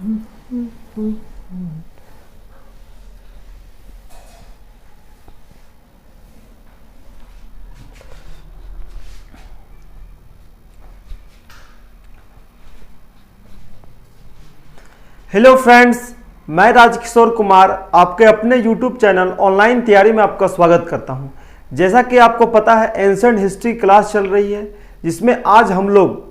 Hello friends, मैं राजकिशोर कुमार आपके अपने YouTube चैनल ऑनलाइन तैयारी में आपका स्वागत करता हूं। जैसा कि आपको पता है, एंशिएंट हिस्ट्री क्लास चल रही है, जिसमें आज हम लोग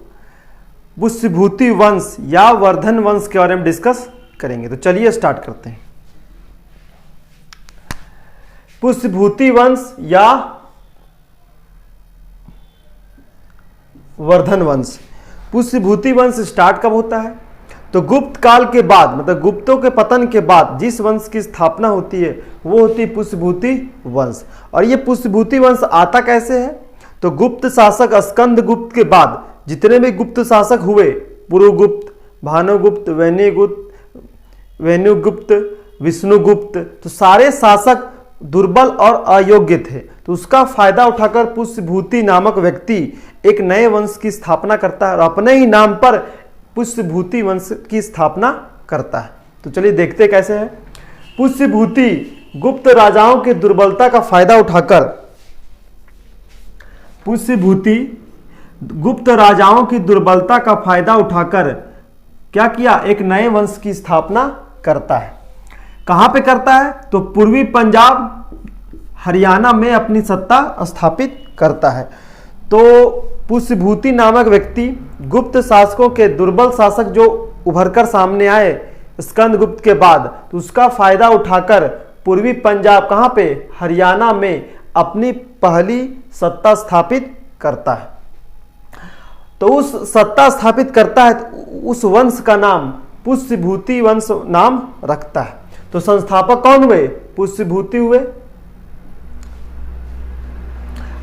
पुष्यभूति वंश या वर्धन वंश के बारे में डिस्कस करेंगे। तो चलिए स्टार्ट करते हैं। पुष्यभूति वंश या वर्धन वंश। पुष्यभूति वंश स्टार्ट कब होता है? तो गुप्त काल के बाद, मतलब गुप्तों के पतन के बाद जिस वंश की स्थापना होती है वो होती है पुष्यभूति वंश। और ये पुष्यभूति वंश आता कैसे है? तो गुप्त शासक स्कंदगुप्त के बाद जितने भी गुप्त शासक हुए, पुरुगुप्त, भानुगुप्त, वेणुगुप्त, विष्णुगुप्त, तो सारे शासक दुर्बल और अयोग्य थे। तो उसका फायदा उठाकर पुष्यभूति नामक व्यक्ति एक नए वंश की स्थापना करता है और अपने ही नाम पर पुष्यभूति वंश की स्थापना करता है। तो चलिए देखते कैसे है। पुष्यभूति गुप्त राजाओं की दुर्बलता का फायदा उठाकर, पुष्यभूति गुप्त राजाओं की दुर्बलता का फायदा उठाकर क्या किया? एक नए वंश की स्थापना करता है। कहां पे करता है? तो पूर्वी पंजाब, हरियाणा में अपनी सत्ता स्थापित करता है। तो पुष्यभूति नामक व्यक्ति गुप्त शासकों के दुर्बल शासक जो उभरकर सामने आए स्कंदगुप्त के बाद, तो उसका फायदा उठाकर पूर्वी पंजाब, कहां पे? हरियाणा में अपनी पहली सत्ता स्थापित करता है। तो उस सत्ता स्थापित करता है, तो उस वंश का नाम पुष्यभूति वंश नाम रखता है। तो संस्थापक कौन हुए? पुष्यभूति हुए।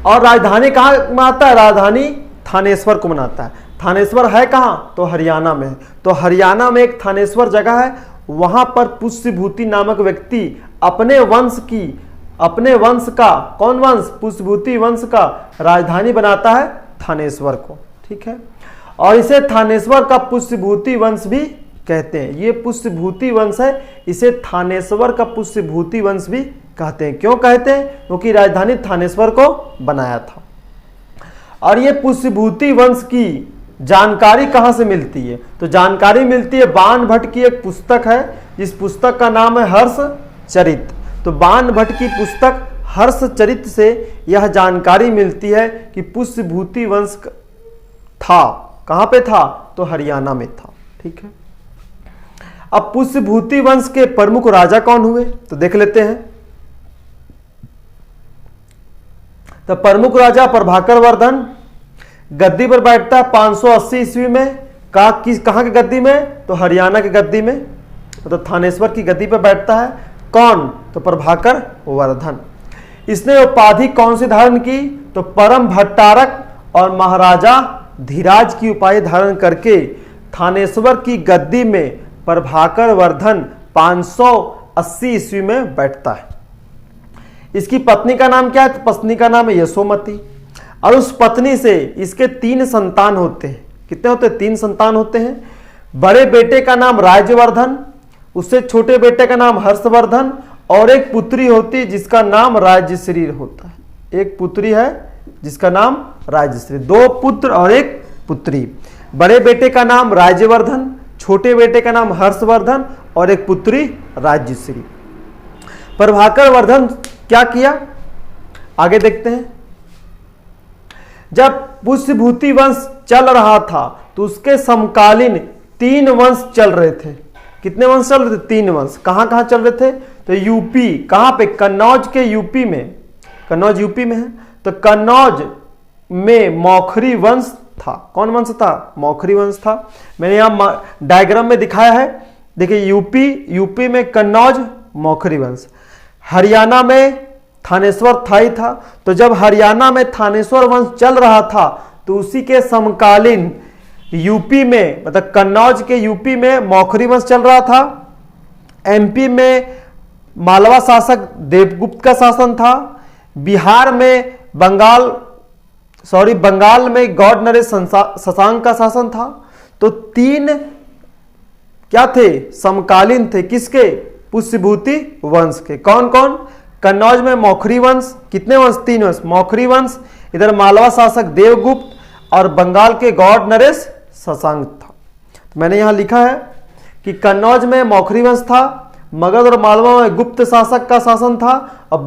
और राजधानी कहां मनाता है? राजधानी थानेश्वर को मनाता है। थानेश्वर है कहां? तो हरियाणा में। तो हरियाणा में एक थानेश्वर जगह है, वहां पर पुष्यभूति नामक व्यक्ति अपने वंश का, कौन वंश? पुष्यभूति वंश का राजधानी बनाता है थानेश्वर को। ठीक है। और इसे थानेश्वर का पुष्यभूति वंश भी कहते हैं। ये पुष्यभूति वंश है, इसे थानेश्वर का पुष्यभूति वंश भी कहते हैं। क्यों कहते हैं? क्योंकि राजधानी थानेश्वर को बनाया था। और ये पुष्यभूति वंश की जानकारी कहां से मिलती है? तो जानकारी मिलती है बाण भट्ट की एक पुस्तक है, जिस पुस्तक का नाम है हर्षचरित। तो बाण भट्ट की पुस्तक हर्षचरित से यह जानकारी मिलती है कि पुष्यभूति वंश था। कहां पे था? तो हरियाणा में था। ठीक है। अब पुष्यभूति वंश के प्रमुख राजा कौन हुए? तो देख लेते हैं। तो प्रमुख राजा प्रभाकर वर्धन गद्दी पर बैठता है 580 ईस्वी में। कहां की गद्दी में? तो हरियाणा की गद्दी में, तो थानेश्वर की गद्दी पर बैठता है। कौन? तो प्रभाकर वर्धन। इसने उपाधि कौन सी धारण की? तो परम भट्टारक और महाराजा धीराज की उपाधि धारण करके थानेश्वर की गद्दी में प्रभाकर वर्धन 580 ईस्वी में बैठता है। इसकी पत्नी का नाम क्या है? तो पत्नी का नाम है यशोमती। और उस पत्नी से इसके 3 संतान होते हैं। कितने होते हैं? 3 संतान होते हैं। बड़े बेटे का नाम राज्यवर्धन, उससे छोटे बेटे का नाम हर्षवर्धन, और एक पुत्री होती है जिसका नाम राज्यश्री होता है। एक पुत्री है जिसका नाम राज्यश्री। 2 पुत्र और एक पुत्री। बड़े बेटे का नाम राज्यवर्धन, छोटे बेटे का नाम हर्षवर्धन और एक पुत्री राज्यश्री। प्रभाकर वर्धन क्या किया? आगे देखते हैं। जब पुष्यभूति वंश चल रहा था तो उसके समकालीन 3 वंश चल रहे थे। कितने वंश चल रहे थे? 3 वंश। कहां कहां चल रहे थे? तो यूपी, कहां पे? कन्नौज के यूपी में। कन्नौज यूपी में है। तो कन्नौज में मौखरी वंश था। कौन वंश था? मौखरी वंश था। मैंने यहां डायग्राम में दिखाया है, देखिए यूपी में कन्नौज मौखरी वंश। हरियाणा में थानेश्वर था ही था। तो जब हरियाणा में थानेश्वर वंश चल रहा था तो उसी के समकालीन यूपी में, मतलब कन्नौज के यूपी में मौखरी वंश चल रहा था। एमपी में मालवा शासक देवगुप्त का शासन था। बिहार में बंगाल में गौड़ नरेश शशांक का शासन था। तो 3 क्या थे, समकालीन थे, किसके, पुष्यभूति वंश के। कौन कौन, कन्नौज में मौखरी वंश, कितने वंश, 3 वंश, मौखरी वंश, इधर मालवा शासक देवगुप्त, और बंगाल के गौड़ नरेश शशांक था। तो मैंने यहां लिखा है कि कन्नौज में मौखरी वंश था, मगध और मालवा में गुप्त शासक का शासन था, और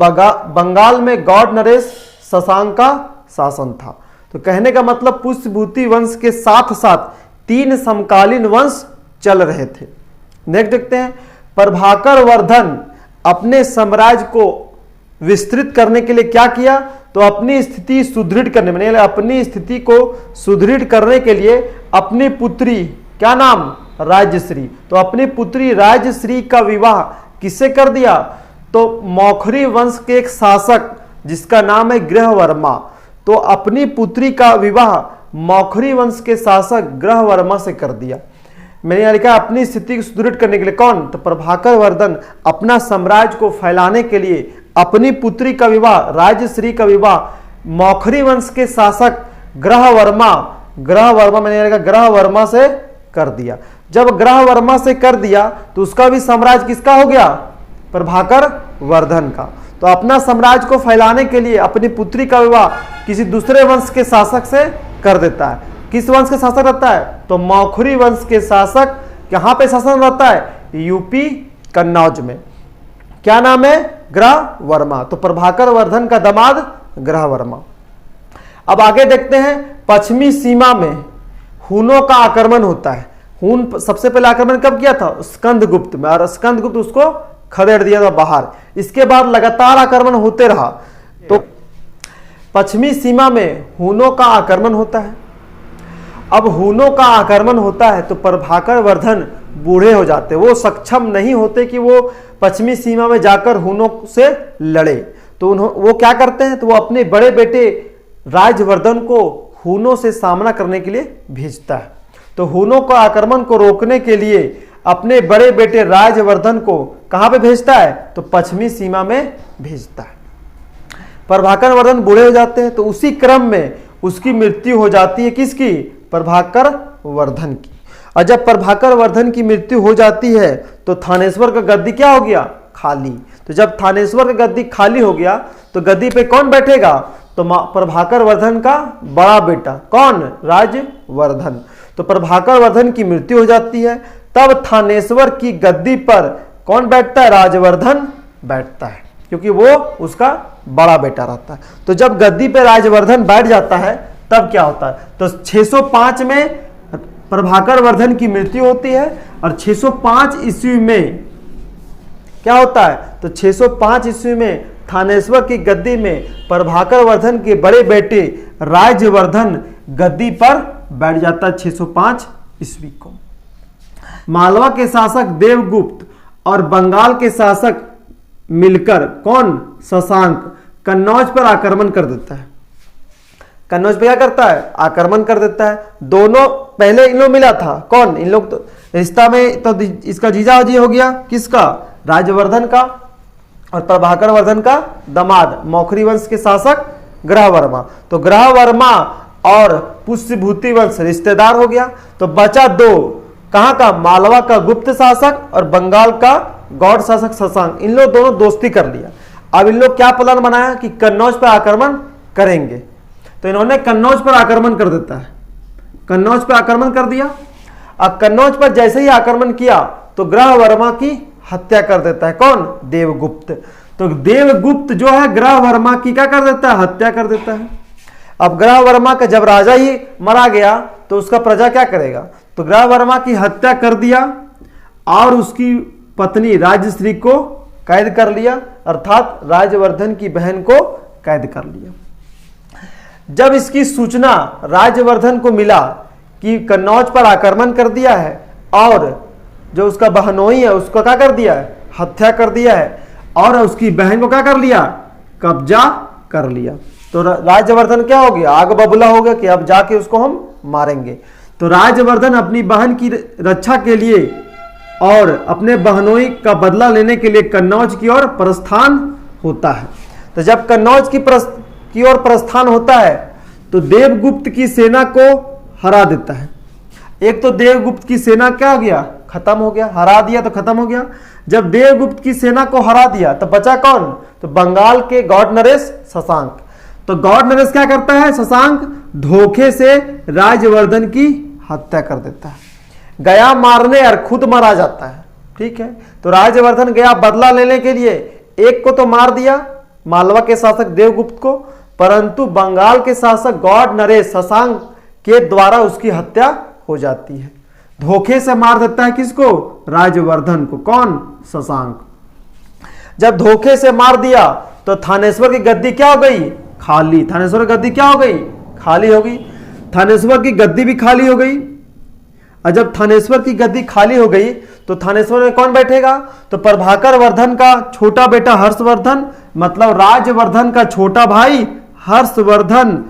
बंगाल में गौड़ नरेश शशांक का शासन था। तो कहने का मतलब पुष्यभूति वंश के साथ साथ 3 समकालीन वंश चल रहे थे। नेक्स्ट देखते हैं, प्रभाकर वर्धन अपने साम्राज्य को विस्तृत करने के लिए क्या किया, तो अपनी स्थिति सुदृढ़ करने में, अपनी स्थिति को सुदृढ़ करने के लिए अपनी पुत्री, क्या नाम, राजश्री, तो अपनी पुत्री राजश्री का विवाह किससे कर दिया, तो मौखरी वंश के एक शासक जिसका नाम है ग्रहवर्मा, तो अपनी पुत्री का विवाह मौखरी वंश के शासक ग्रहवर्मा से कर दिया। मैंने यहां लिखा अपनी स्थिति को सुदृढ़ करने के लिए, कौन, तो प्रभाकर वर्धन अपना साम्राज्य को फैलाने के लिए अपनी पुत्री का विवाह, राजश्री का विवाह मौखरी वंश के शासक ग्रहवर्मा मैंने लिखा ग्रहवर्मा से कर दिया। जब ग्रहवर्मा से कर दिया तो उसका भी साम्राज्य किसका हो गया, प्रभाकर वर्धन का। तो अपना साम्राज्य को फैलाने के लिए अपनी पुत्री का विवाह किसी दूसरे वंश के शासक से कर देता है। किस वंश के शासक रहता है, तो मौखरी वंश के शासक, कहां पे शासन रहता है, यूपी कन्नौज में। क्या नाम है, ग्रहवर्मा। तो प्रभाकर वर्धन का दामाद ग्रहवर्मा। अब आगे देखते हैं, पश्चिमी सीमा में हुनों का आक्रमण होता है। हुन सबसे पहले आक्रमण कब किया था, स्कंदगुप्त में, और स्कंदगुप्त उसको खदेड़ दिया था बाहर। इसके बाद लगातार आक्रमण होते रहा। तो पश्चिमी सीमा में हुनों का आक्रमण होता है। अब हुनों का आक्रमण होता है तो प्रभाकर वर्धन बूढ़े हो जाते, वो सक्षम नहीं होते कि वो पश्चिमी सीमा में जाकर हुनों से लड़े। तो वो क्या करते हैं, तो वो अपने बड़े बेटे राजवर्धन को हुनों से सामना करने के लिए भेजता है। तो हुनों का आक्रमण को रोकने के लिए अपने बड़े बेटे राजवर्धन को कहां पे भेजता है, तो पश्चिमी सीमा में भेजता है। प्रभाकर वर्धन बूढ़े हो जाते हैं, तो उसी क्रम में उसकी मृत्यु हो जाती है, किसकी, प्रभाकर वर्धन की। और जब प्रभाकर वर्धन की मृत्यु हो जाती है तो थानेश्वर का गद्दी क्या हो गया, खाली। तो जब थानेश्वर का गद्दी खाली हो गया तो गद्दी पे कौन बैठेगा, तो प्रभाकर वर्धन का बड़ा बेटा, कौन, राजवर्धन। तो प्रभाकर वर्धन की मृत्यु हो जाती है, तब थानेश्वर की गद्दी पर कौन बैठता है, राजवर्धन बैठता है, क्योंकि वो उसका बड़ा बेटा रहता है। तो जब गद्दी पे राजवर्धन बैठ जाता है तब क्या होता है, तो 605 में प्रभाकर वर्धन की मृत्यु होती है, और 605 ईस्वी में क्या होता है, तो 605 ईस्वी में थानेश्वर की गद्दी में प्रभाकर वर्धन के बड़े बेटे राजवर्धन गद्दी पर बैठ जाता है 605 ईस्वी को। मालवा के शासक देवगुप्त और बंगाल के शासक मिलकर, कौन, शशांक, कन्नौज पर आक्रमण कर देता है। कन्नौज पे क्या करता है, आक्रमण कर देता है। दोनों पहले इन लोग मिला था, कौन, इन लोग तो रिश्ता में तो इसका जीजाजी हो गया, किसका, राजवर्धन का, और प्रभाकर वर्धन का दामाद मौखरी वंश के शासक ग्रहवर्मा। तो ग्रहवर्मा और पुष्यभूति वंश रिश्तेदार हो गया। तो बचा दो, कहां का, मालवा का गुप्त शासक और बंगाल का गौड़ शासक शशांक। इन लोग दोनों दोस्ती कर लिया। अब इन लोग क्या प्लान बनाया कि कन्नौज पर आक्रमण करेंगे। तो इन्होंने कन्नौज पर आक्रमण कर देता है, कन्नौज पर आक्रमण कर दिया। अब कन्नौज पर जैसे ही आक्रमण किया तो ग्रहवर्मा की हत्या कर देता है, कौन, देवगुप्त। तो देवगुप्त जो है ग्रहवर्मा की क्या कर देता है, हत्या कर देता है। अब ग्रहवर्मा का जब राजा ही मरा गया तो उसका प्रजा क्या करेगा, तो ग्रहवर्मा की हत्या कर दिया और उसकी पत्नी राजश्री को कैद कर लिया, अर्थात राजवर्धन की बहन को कैद कर लिया। जब इसकी सूचना राजवर्धन को मिला कि कन्नौज पर आक्रमण कर दिया है और जो उसका बहनोई है उसको क्या कर दिया है, हत्या कर दिया है, और उसकी बहन को क्या कर लिया, कब्जा कर लिया, तो राजवर्धन क्या हो गया, आग बबूला हो गया कि अब जाके उसको हम मारेंगे। तो राजवर्धन अपनी बहन की रक्षा के लिए और अपने बहनोई का बदला लेने के लिए कन्नौज की ओर प्रस्थान होता है। तो जब कन्नौज की ओर प्रस्थान होता है तो देवगुप्त की सेना को हरा देता है। एक तो देवगुप्त की सेना क्या हो गया, खत्म हो गया, हरा दिया तो खत्म हो गया। जब देवगुप्त की सेना को हरा दिया तो बचा कौन? तो बंगाल के गौड़ नरेश शशांक। तो गौड़ नरेश क्या करता है? शशांक धोखे से राजवर्धन की हत्या कर देता है, गया मारने और खुद मारा जाता है। ठीक है, तो राजवर्धन गया बदला लेने के लिए, एक को तो मार दिया मालवा के शासक देवगुप्त को, परंतु बंगाल के शासक गौड़ नरेश शशांक के द्वारा उसकी हत्या हो जाती है। धोखे से मार देता है किसको? राजवर्धन को। कौन? शशांक। जब धोखे से मार दिया तो थानेश्वर की गद्दी क्या हो गई? खाली। थानेश्वर की गद्दी क्या हो गई? खाली हो गई। थानेश्वर की गद्दी भी खाली हो गई। और जब थानेश्वर की गद्दी खाली हो गई तो थानेश्वर में कौन बैठेगा? तो प्रभाकर वर्धन का छोटा बेटा हर्षवर्धन, मतलब राजवर्धन का छोटा भाई हर्षवर्धन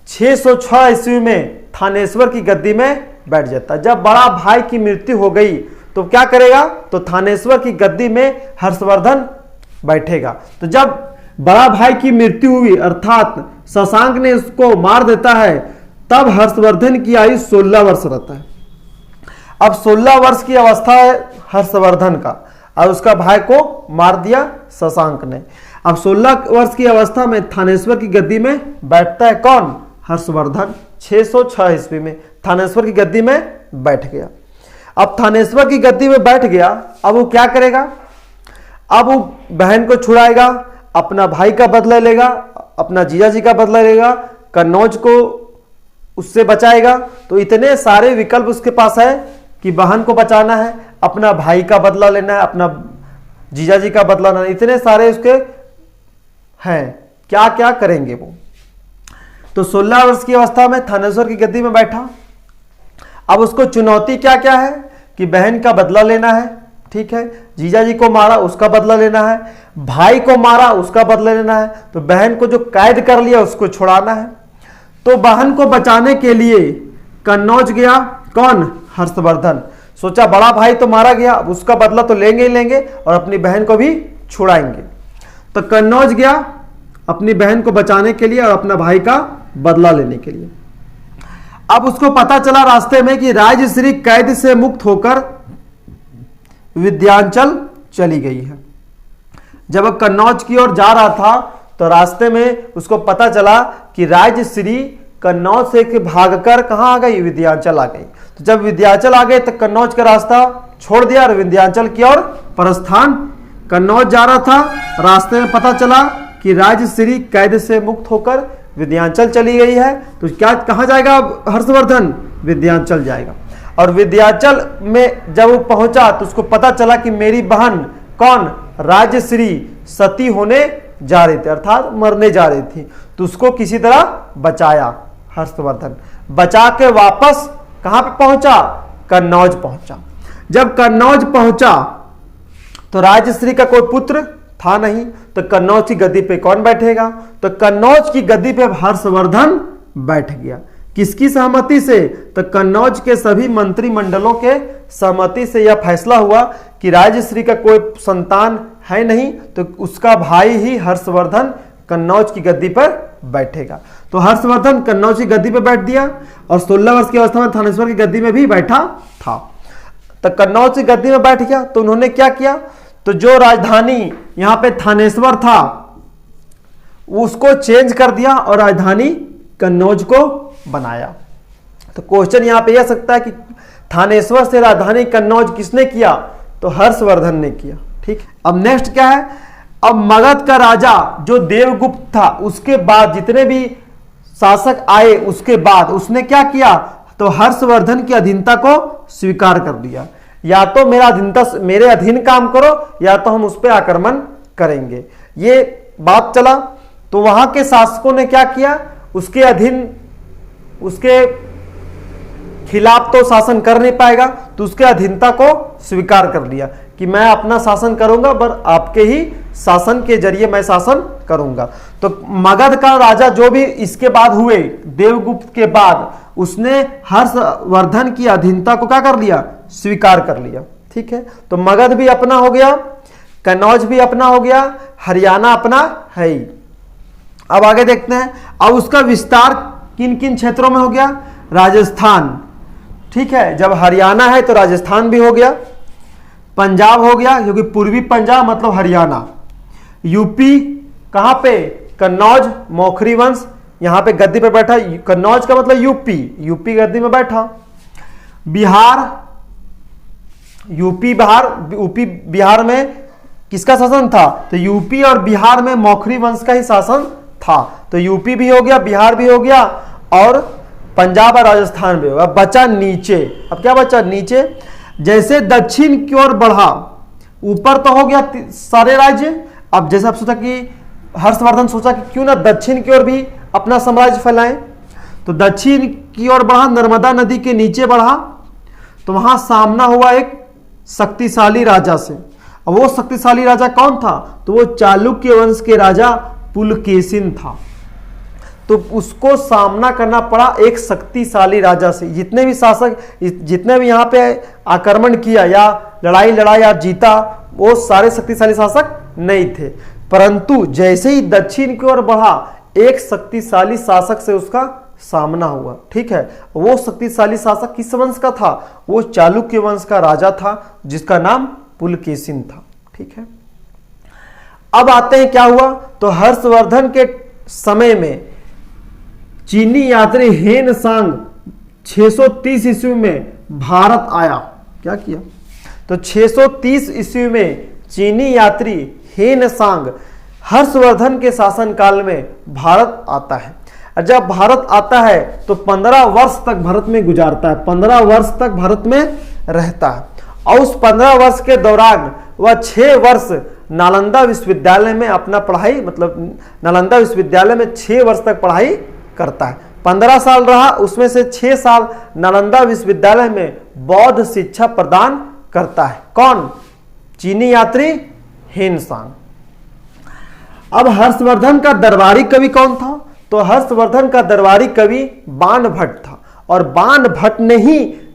606 ईस्वी में थानेश्वर की गद्दी में बैठ जाता। जब बड़ा भाई की मृत्यु हो गई तो क्या करेगा? तो थानेश्वर की गद्दी में हर्षवर्धन बैठेगा। तो जब बड़ा भाई की मृत्यु हुई अर्थात शशांक ने उसको मार देता है, तब हर्षवर्धन की आयु 16 वर्ष रहता है। अब 16 वर्ष की अवस्था है हर्षवर्धन का, और उसका भाई को मार दिया शशांक ने। अब 16 वर्ष की अवस्था में थानेश्वर की गद्दी में बैठता है कौन? हर्षवर्धन। 606 ईस्वी में थानेश्वर की गद्दी में बैठ गया। अब थानेश्वर की गद्दी में बैठ गया, अब वो क्या करेगा? अब वो बहन को छुड़ाएगा, अपना भाई का बदला लेगा, अपना जीजा जी का बदला लेगा, कन्नौज को उससे बचाएगा। तो इतने सारे विकल्प उसके पास है कि बहन को बचाना है, अपना भाई का बदला लेना है, अपना जीजा जी का बदला लेना है, इतने सारे उसके हैं। क्या क्या करेंगे वो? तो 16 वर्ष की अवस्था में थानेश्वर की गद्दी में बैठा। अब उसको चुनौती क्या क्या है कि बहन का बदला लेना है, ठीक है, जीजा जी को मारा उसका बदला लेना है, भाई को मारा उसका बदला लेना है, तो बहन को जो कैद कर लिया उसको छुड़ाना है। तो बहन को बचाने के लिए कन्नौज गया कौन? हर्षवर्धन। सोचा बड़ा भाई तो मारा गया, अब उसका बदला तो लेंगे ही लेंगे और अपनी बहन को भी छुड़ाएंगे। तो कन्नौज गया अपनी बहन को बचाने के लिए और अपना भाई का बदला लेने के लिए। अब उसको पता चला रास्ते में कि राजश्री कैद से मुक्त होकर विंध्याचल चली गई है। जब वह कन्नौज की ओर जा रहा था तो रास्ते में उसको पता चला कि राजश्री कन्नौज से भागकर कहां आ गई? विंध्याचल आ गई। तो जब विंध्याचल आ गए तो कन्नौज का रास्ता छोड़ दिया और विंध्याचल की ओर प्रस्थान। कन्नौज जा रहा था, रास्ते में पता चला कि राजश्री कैद से मुक्त होकर विंध्याचल चली गई है। तो क्या कहां जाएगा हर्षवर्धन? विंध्याचल जाएगा। और विंध्याचल में जब वो पहुंचा तो उसको पता चला कि मेरी बहन कौन? राजश्री सती होने जा रही थी, अर्थात मरने जा रही थी। तो उसको किसी तरह बचाया हर्षवर्धन। बचा के वापस कहां पे पहुंचा? कन्नौज पहुंचा। जब कन्नौज पहुंचा तो राजश्री का कोई पुत्र था नहीं, तो कन्नौज की गद्दी पे कौन बैठेगा? तो कन्नौज की गद्दी पे हर्षवर्धन बैठ गया। किसकी सहमति से? तो कन्नौज के सभी मंत्रिमंडलों के सहमति से यह फैसला हुआ कि राजश्री का कोई संतान है नहीं, तो उसका भाई ही हर्षवर्धन कन्नौज की गद्दी पर बैठेगा। तो हर्षवर्धन कन्नौज की गद्दी पर बैठ दिया और 16 वर्ष की अवस्था में थानेश्वर की गद्दी में भी बैठा था। तो कन्नौज की गद्दी में बैठ गया तो उन्होंने क्या किया? तो जो राजधानी यहां पे थानेश्वर था उसको चेंज कर दिया और राजधानी कन्नौज को बनाया। तो क्वेश्चन यहां पे यह सकता है कि थानेश्वर से राजधानी कन्नौज किसने किया? तो हर्षवर्धन ने किया। ठीक। अब नेक्स्ट क्या है? अब मगध का राजा जो देवगुप्त था उसके बाद जितने भी शासक आए उसके बाद उसने क्या किया? तो हर्षवर्धन की अधीनता को स्वीकार कर दिया। या तो मेरे अधीन काम करो या तो हम उस पर आक्रमण करेंगे। ये बात चला तो वहां के शासकों ने क्या किया? उसके अधीन उसके खिलाफ तो शासन कर नहीं पाएगा, तो उसके अधीनता को स्वीकार कर लिया कि मैं अपना शासन करूंगा पर आपके ही शासन के जरिए मैं शासन करूंगा। तो मगध का राजा जो भी इसके बाद हुए देवगुप्त के बाद उसने हर्षवर्धन की अधीनता को क्या कर लिया? स्वीकार कर लिया। ठीक है, तो मगध भी अपना हो गया, कन्नौज भी अपना हो गया, हरियाणा अपना है ही। अब आगे देखते हैं अब उसका विस्तार किन किन क्षेत्रों में हो गया? राजस्थान, ठीक है, जब हरियाणा है तो राजस्थान भी हो गया, पंजाब हो गया क्योंकि पूर्वी पंजाब मतलब हरियाणा, यूपी कहां पे, कन्नौज मौखरी वंश यहां पे गद्दी पे बैठा, कन्नौज का मतलब यूपी, यूपी गद्दी में बैठा। बिहार, यूपी बिहार में किसका शासन था, तो यूपी और बिहार में मौखरी वंश का ही शासन था, तो यूपी भी हो गया, बिहार भी हो गया और पंजाब और राजस्थान भी होगा। बचा नीचे, अब क्या बचा नीचे, जैसे दक्षिण की ओर बढ़ा, ऊपर तो हो गया सारे राज्य, अब जैसे आप सोचा कि हर्षवर्धन सोचा कि क्यों ना दक्षिण की ओर भी अपना साम्राज्य फैलाएं, तो दक्षिण की ओर बढ़ा, नर्मदा नदी के नीचे बढ़ा, तो वहां सामना हुआ एक शक्तिशाली राजा से। अब वो शक्तिशाली राजा कौन था, तो वो चालुक्य वंश के राजा पुलकेशिन था, तो उसको सामना करना पड़ा एक शक्तिशाली राजा से। जितने भी शासक, जितने भी यहाँ पे आक्रमण किया या लड़ाई या जीता, वो सारे शक्तिशाली शासक नहीं थे, परंतु जैसे ही दक्षिण की ओर बढ़ा एक शक्तिशाली शासक से उसका सामना हुआ। ठीक है, वो शक्तिशाली शासक किस वंश का था, वो चालुक्य वंश का राजा था जिसका नाम पुलकेशिन था। ठीक है, अब आते हैं क्या हुआ, तो हर्षवर्धन के समय में चीनी यात्री हेन सांग 630 ईस्वी में भारत आया। क्या किया, तो 630 ईस्वी में चीनी यात्री हेन सांग हर्षवर्धन के शासनकाल में भारत आता है। और जब भारत आता है तो 15 वर्ष तक भारत में गुजारता है, 15 वर्ष तक भारत में रहता है, और उस 15 वर्ष के दौरान वह 6 वर्ष नालंदा विश्वविद्यालय में अपना पढ़ाई, मतलब नालंदा विश्वविद्यालय में 6 वर्ष तक पढ़ाई करता है। 15 साल रहा, उसमें से 6 साल नालंदा विश्वविद्यालय में बौद्ध शिक्षा प्रदान करता है। कौन, चीनी यात्री हेन सांग। अब हर्षवर्धन का दरबारी कवि कौन था, तो हर्षवर्धन का दरबारी कवि बाण भट्ट था, और बाण भट्ट ने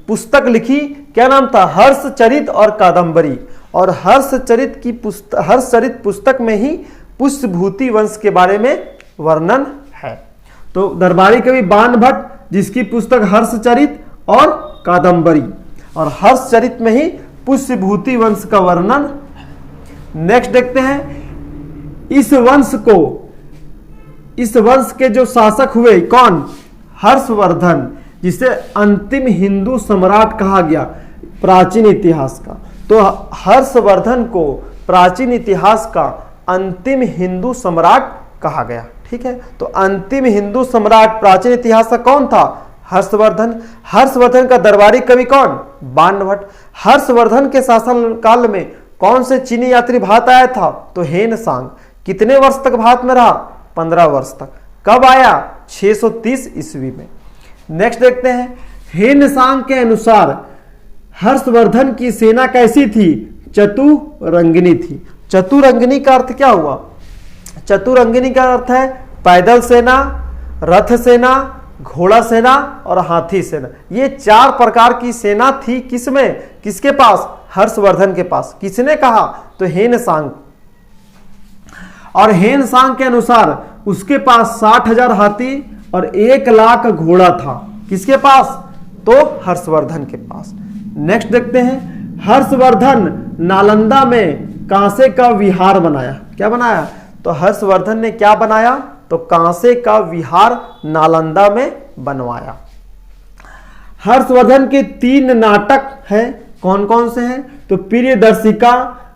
पुस्तक लिखी, क्या नाम था, हर्षचरित और कादंबरी, और हर्षचरित पुस्तक में ही पुष्यभूति वंश के बारे में वर्णन है। तो दरबारी कवि बाण भट्ट जिसकी पुस्तक हर्षचरित और कादंबरी, और हर्षचरित में ही पुष्यभूति वंश का वर्णन। नेक्स्ट देखते हैं, इस वंश के जो शासक हुए कौन, हर्षवर्धन, जिसे अंतिम हिंदू सम्राट कहा गया प्राचीन इतिहास का। तो हर्षवर्धन को प्राचीन इतिहास का अंतिम हिंदू सम्राट कहा गया। ठीक है, तो अंतिम हिंदू सम्राट प्राचीन इतिहास का कौन था, हर्षवर्धन। हर्षवर्धन का दरबारी कवि कौन, बाण भट्ट। हर्षवर्धन के शासन काल में कौन से चीनी यात्री भारत आया था, तो हेन सांग। कितने वर्ष तक भारत में रहा, 15 वर्ष तक। कब आया, 630 ईस्वी में। नेक्स्ट देखते हैं, हेन सांग के अनुसार हर्षवर्धन की सेना कैसी थी, चतुरंगिनी थी। चतुरंगिनी का अर्थ क्या हुआ, चतुरंगिनी का अर्थ है पैदल सेना, रथ सेना, घोड़ा सेना और हाथी सेना। ये 4 प्रकार की सेना थी किसमें, किसके पास, हर्षवर्धन के पास। किसने कहा, तो हेन सांग। और हेन सांग के अनुसार उसके पास 60,000 हाथी और 1 लाख घोड़ा था। किसके पास, तो हर्षवर्धन के पास। नेक्स्ट देखते हैं, हर्षवर्धन नालंदा में कांसे का विहार बनाया। क्या बनाया, तो हर्षवर्धन ने क्या बनाया, तो कांसे का विहार नालंदा में बनवाया। हर्षवर्धन के 3 नाटक हैं, कौन कौन से हैं, तो प्रियदर्शिका,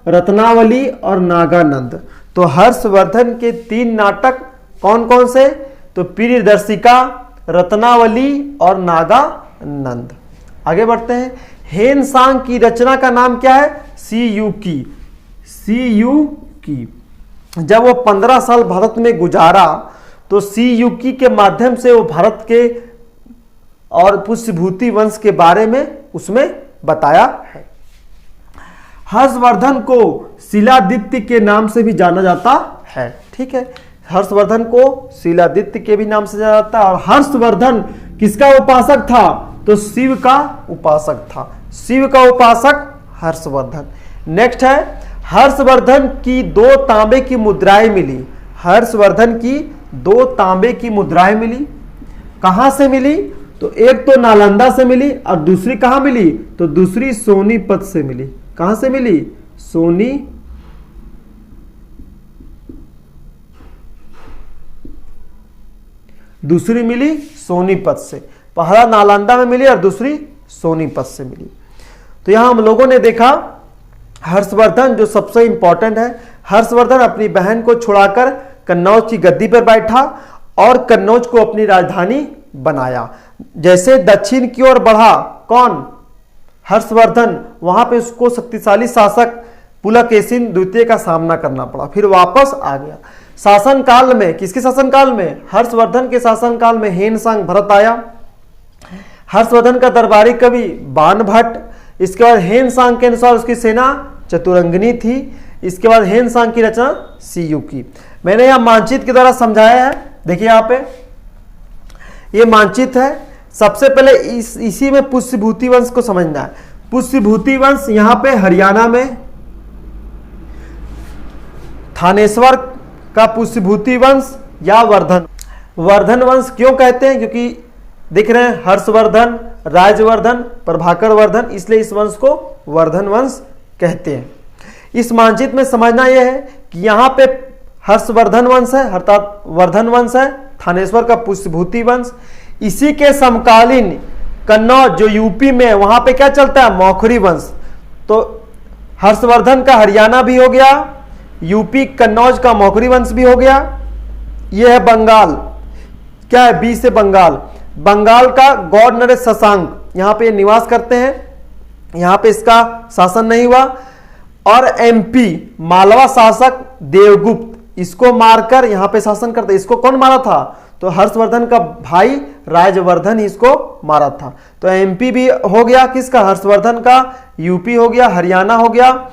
रत्नावली और नागानंद। तो हर्षवर्धन के 3 नाटक कौन कौन से, तो प्रियदर्शिका, रत्नावली और नागानंद। आगे बढ़ते हैं, हेन सांग की रचना का नाम क्या है, सीयूकी। जब वो 15 साल भारत में गुजारा तो सीयूकी के माध्यम से वो भारत के और पुष्यभूति वंश के बारे में उसमें बताया है। हर्षवर्धन को शिलादित्य के नाम से भी जाना जाता है। ठीक है, हर्षवर्धन को शिलादित्य के भी नाम से जाना जाता है। और हर्षवर्धन किसका उपासक था, तो शिव का उपासक था। शिव का उपासक हर्षवर्धन। नेक्स्ट है, हर्षवर्धन की 2 तांबे की मुद्राएं मिली। हर्षवर्धन की 2 तांबे की मुद्राएं मिली, कहां से मिली, तो एक तो नालंदा से मिली और दूसरी कहां मिली, तो दूसरी सोनीपत से मिली। कहां से मिली, दूसरी मिली सोनीपत से। पहला नालंदा में मिली और दूसरी सोनीपत से मिली। तो यहां हम लोगों ने देखा हर्षवर्धन जो सबसे इंपॉर्टेंट है, हर्षवर्धन अपनी बहन को छुड़ाकर कन्नौज की गद्दी पर बैठा और कन्नौज को अपनी राजधानी बनाया। जैसे दक्षिण की ओर बढ़ा कौन, हर्षवर्धन, वहां पे उसको शक्तिशाली शासक पुलकेशिन द्वितीय का सामना करना पड़ा, फिर वापस आ गया। शासनकाल में, किसके शासनकाल में, हर्षवर्धन के शासनकाल में हेनसांग भरत आया। हर्षवर्धन का दरबारी कवि बाणभट्ट। इसके बाद हेनसांग के अनुसार उसकी सेना चतुरंगिनी थी। इसके बाद हेनसांग की रचना सीयू की। मैंने यहां मानचित्र के द्वारा समझाया है, देखिए यहां पे ये मानचित्र है। सबसे पहले इसी में पुष्यभूति वंश को समझना है। पुष्यभूति वंश यहां पे हरियाणा में, थानेश्वर का पुष्यभूति वंश या वर्धन वंश क्यों कहते हैं, क्योंकि दिख रहे हैं हर्षवर्धन, राजवर्धन, प्रभाकर वर्धन, इसलिए इस वंश को वर्धन वंश कहते हैं। इस मानचित्र में समझना यह है कि यहां पे हर्षवर्धन वंश है अर्थात वर्धन वंश है, थानेश्वर का पुष्यभूति वंश। इसी के समकालीन कन्नौज जो यूपी में, वहां पे क्या चलता है, मौखरी वंश। तो हर्षवर्धन का हरियाणा भी हो गया, यूपी कन्नौज का मौखरी वंश भी हो गया। यह है बंगाल, क्या है, बी से बंगाल का गौड़ नरेश शशांक यहां पे निवास करते हैं, यहां पे इसका शासन नहीं हुआ। और एमपी मालवा शासक देवगुप्त, इसको मारकर यहां पे शासन करते। इसको कौन मारा था, तो हर्षवर्धन का भाई राजवर्धन ही इसको मारा था। तो एमपी भी हो गया किसका, हर्षवर्धन का, यूपी हो गया, हरियाणा हो गया।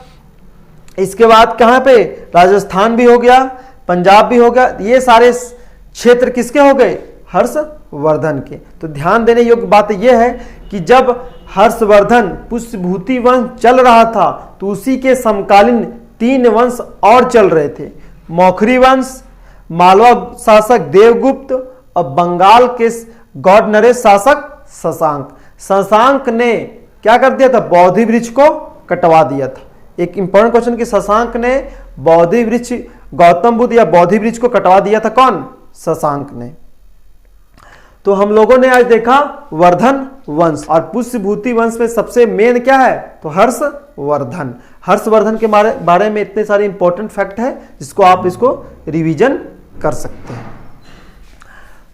इसके बाद कहां पे, राजस्थान भी हो गया, पंजाब भी हो गया। ये सारे क्षेत्र किसके हो गए, हर्षवर्धन के। तो ध्यान देने योग्य बात यह है कि जब हर्षवर्धन पुष्यभूति वंश चल रहा था तो उसी के समकालीन 3 वंश और चल रहे थे, मौखरी वंश, मालवा शासक देवगुप्त और बंगाल के गौड़ नरेश शासक शशांक ने क्या कर दिया था, बोधि वृक्ष को कटवा दिया था। एक इंपॉर्टेंट क्वेश्चन कि शशांक ने बोधि वृक्ष, गौतम बुद्ध या बोधि वृक्ष को कटवा दिया था, कौन, शशांक ने। तो हम लोगों ने आज देखा वर्धन वंश और पुष्यभूति वंश में सबसे मेन क्या है, तो हर्षवर्धन के बारे में इतने सारे इंपॉर्टेंट फैक्ट है जिसको आप इसको रिवीजन कर सकते हैं।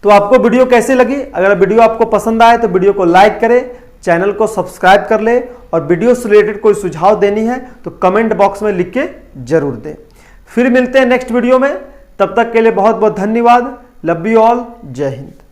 तो आपको वीडियो कैसे लगी, अगर वीडियो आपको पसंद आए तो वीडियो को लाइक करें, चैनल को सब्सक्राइब कर ले और वीडियो से रिलेटेड कोई सुझाव देनी है तो कमेंट बॉक्स में लिख के जरूर दें। फिर मिलते हैं नेक्स्ट वीडियो में, तब तक के लिए बहुत बहुत धन्यवाद। लव यू ऑल, जय हिंद।